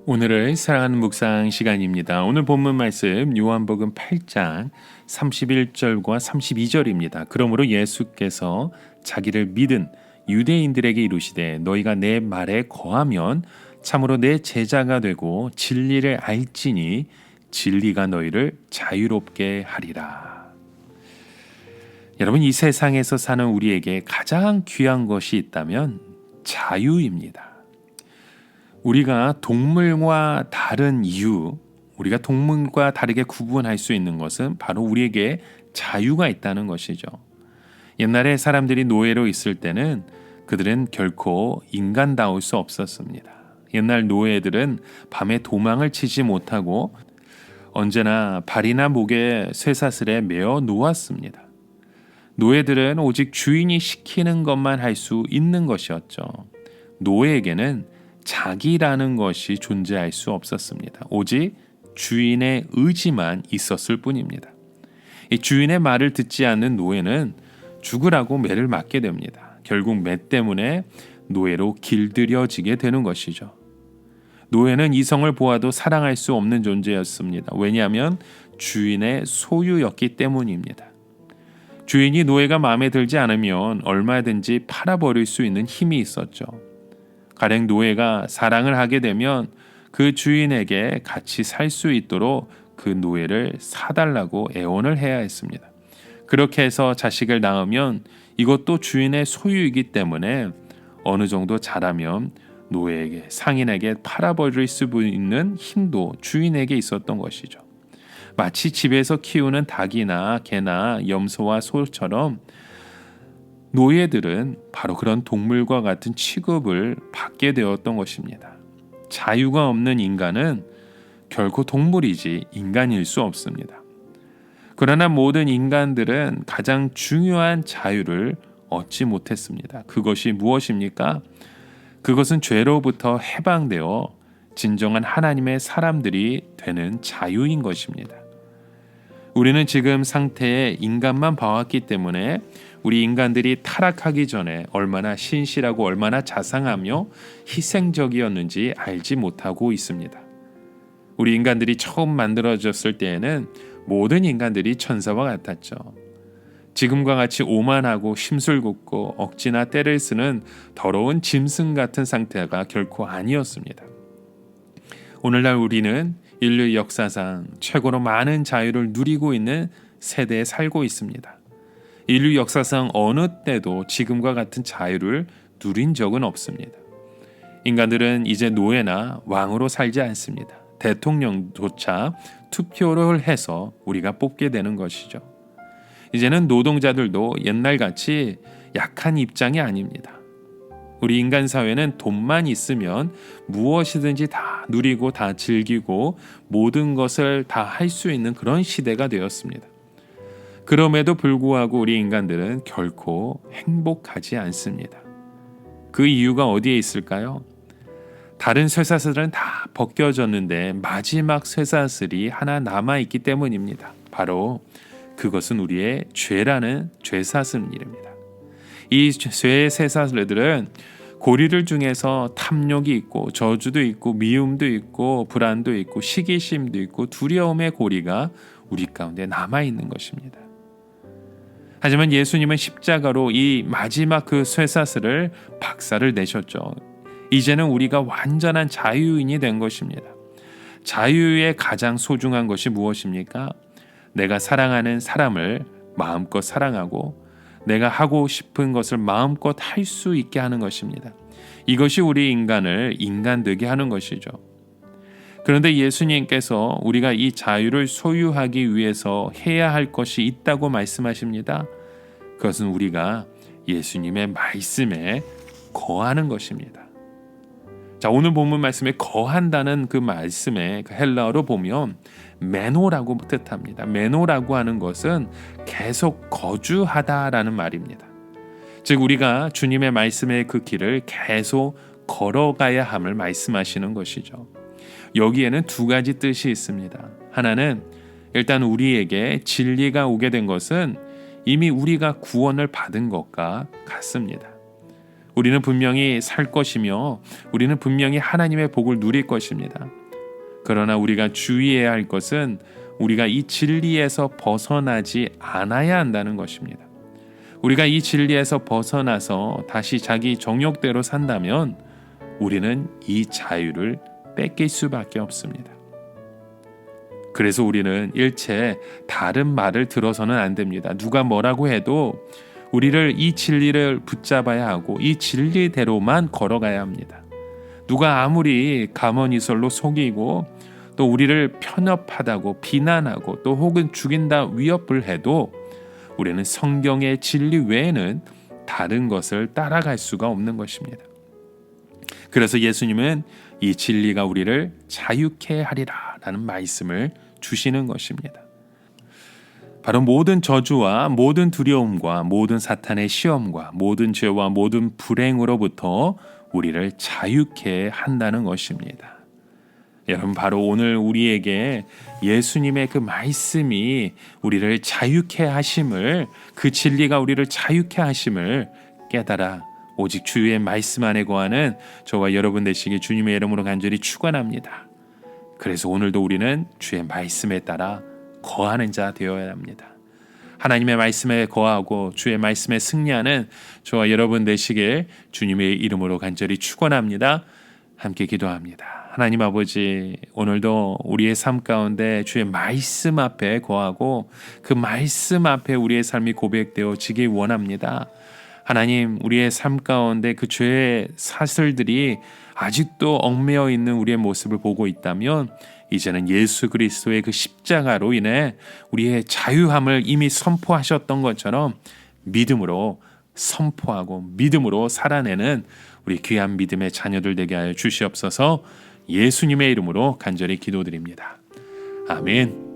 오늘을 사랑하는 묵상 시간입니다. 오늘 본문 말씀 요한복음 8장 31절과 32절입니다. 그러므로 예수께서 자기를 믿은 유대인들에게 이르시되 너희가 내 말에 거하면 참으로 내 제자가 되고 진리를 알지니 진리가 너희를 자유롭게 하리라. 여러분, 이 세상에서 사는 우리에게 가장 귀한 것이 있다면 자유입니다. 우리가 동물과 다른 이유, 우리가 동물과 다르게 구분할 수 있는 것은 바로 우리에게 자유가 있다는 것이죠. 옛날에 사람들이 노예로 있을 때는 그들은 결코 인간다울 수 없었습니다. 옛날 노예들은 밤에 도망을 치지 못하고 언제나 발이나 목에 쇠사슬에 매어 놓았습니다. 노예들은 오직 주인이 시키는 것만 할 수 있는 것이었죠. 노예에게는 자기라는 것이 존재할 수 없었습니다. 오직 주인의 의지만 있었을 뿐입니다. 이 주인의 말을 듣지 않는 노예는 죽으라고 매를 맞게 됩니다. 결국 매 때문에 노예로 길들여지게 되는 것이죠. 노예는 이성을 보아도 사랑할 수 없는 존재였습니다. 왜냐하면 주인의 소유였기 때문입니다. 주인이 노예가 마음에 들지 않으면 얼마든지 팔아버릴 수 있는 힘이 있었죠. 가령 노예가 사랑을 하게 되면 그 주인에게 같이 살 수 있도록 그 노예를 사달라고 애원을 해야 했습니다. 그렇게 해서 자식을 낳으면 이것도 주인의 소유이기 때문에 어느 정도 자라면 노예에게, 상인에게 팔아버릴 수 있는 힘도 주인에게 있었던 것이죠. 마치 집에서 키우는 닭이나 개나 염소와 소처럼 노예들은 바로 그런 동물과 같은 취급을 받게 되었던 것입니다. 자유가 없는 인간은 결코 동물이지 인간일 수 없습니다. 그러나 모든 인간들은 가장 중요한 자유를 얻지 못했습니다. 그것이 무엇입니까? 그것은 죄로부터 해방되어 진정한 하나님의 사람들이 되는 자유인 것입니다. 우리는 지금 상태의 인간만 봐왔기 때문에 우리 인간들이 타락하기 전에 얼마나 신실하고 얼마나 자상하며 희생적이었는지 알지 못하고 있습니다. 우리 인간들이 처음 만들어졌을 때에는 모든 인간들이 천사와 같았죠. 지금과 같이 오만하고 심술궂고 억지나 때를 쓰는 더러운 짐승 같은 상태가 결코 아니었습니다. 오늘날 우리는 인류 역사상 최고로 많은 자유를 누리고 있는 세대에 살고 있습니다. 인류 역사상 어느 때도 지금과 같은 자유를 누린 적은 없습니다. 인간들은 이제 노예나 왕으로 살지 않습니다. 대통령조차 투표를 해서 우리가 뽑게 되는 것이죠. 이제는 노동자들도 옛날같이 약한 입장이 아닙니다. 우리 인간 사회는 돈만 있으면 무엇이든지 다 누리고 다 즐기고 모든 것을 다 할 수 있는 그런 시대가 되었습니다. 그럼에도 불구하고 우리 인간들은 결코 행복하지 않습니다. 그 이유가 어디에 있을까요? 다른 쇠사슬은 다 벗겨졌는데 마지막 쇠사슬이 하나 남아있기 때문입니다. 바로 그것은 우리의 죄라는 죄사슬입니다. 이 쇠사슬들은 고리를 중에서 탐욕이 있고 저주도 있고 미움도 있고 불안도 있고 시기심도 있고 두려움의 고리가 우리 가운데 남아있는 것입니다. 하지만 예수님은 십자가로 이 마지막 그 쇠사슬을 박살을 내셨죠. 이제는 우리가 완전한 자유인이 된 것입니다. 자유의 가장 소중한 것이 무엇입니까? 내가 사랑하는 사람을 마음껏 사랑하고 내가 하고 싶은 것을 마음껏 할 수 있게 하는 것입니다. 이것이 우리 인간을 인간되게 하는 것이죠. 그런데 예수님께서 우리가 이 자유를 소유하기 위해서 해야 할 것이 있다고 말씀하십니다. 그것은 우리가 예수님의 말씀에 거하는 것입니다. 자, 오늘 본문 말씀에 거한다는 그 말씀에 그 헬라어로 보면 메노라고 뜻합니다. 메노라고 하는 것은 계속 거주하다라는 말입니다. 즉 우리가 주님의 말씀의 그 길을 계속 걸어가야 함을 말씀하시는 것이죠. 여기에는 두 가지 뜻이 있습니다. 하나는 일단 우리에게 진리가 오게 된 것은 이미 우리가 구원을 받은 것과 같습니다. 우리는 분명히 살 것이며 우리는 분명히 하나님의 복을 누릴 것입니다. 그러나 우리가 주의해야 할 것은 우리가 이 진리에서 벗어나지 않아야 한다는 것입니다. 우리가 이 진리에서 벗어나서 다시 자기 정욕대로 산다면 우리는 이 자유를 뺏길 수밖에 없습니다. 그래서 우리는 일체 다른 말을 들어서는 안 됩니다. 누가 뭐라고 해도 우리를 이 진리를 붙잡아야 하고 이 진리대로만 걸어가야 합니다. 누가 아무리 가머니설로 속이고 또 우리를 편협하다고 비난하고 또 혹은 죽인다 위협을 해도 우리는 성경의 진리 외에는 다른 것을 따라갈 수가 없는 것입니다. 그래서 예수님은 이 진리가 우리를 자유케 하리라 라는 말씀을 주시는 것입니다. 바로 모든 저주와 모든 두려움과 모든 사탄의 시험과 모든 죄와 모든 불행으로부터 우리를 자유케 한다는 것입니다. 여러분, 바로 오늘 우리에게 예수님의 그 말씀이 우리를 자유케 하심을, 그 진리가 우리를 자유케 하심을 깨달아 오직 주의 말씀 안에 거하는 저와 여러분 되시기 주님의 이름으로 간절히 축원합니다. 그래서 오늘도 우리는 주의 말씀에 따라 거하는 자 되어야 합니다. 하나님의 말씀에 거하고 주의 말씀에 승리하는 저와 여러분 되시길 주님의 이름으로 간절히 축원합니다. 함께 기도합니다. 하나님 아버지, 오늘도 우리의 삶 가운데 주의 말씀 앞에 거하고 그 말씀 앞에 우리의 삶이 고백되어지길 원합니다. 하나님, 우리의 삶 가운데 그 죄의 사슬들이 아직도 얽매여 있는 우리의 모습을 보고 있다면 이제는 예수 그리스도의 그 십자가로 인해 우리의 자유함을 이미 선포하셨던 것처럼 믿음으로 선포하고 믿음으로 살아내는 우리 귀한 믿음의 자녀들 되게 하여 주시옵소서. 예수님의 이름으로 간절히 기도드립니다. 아멘.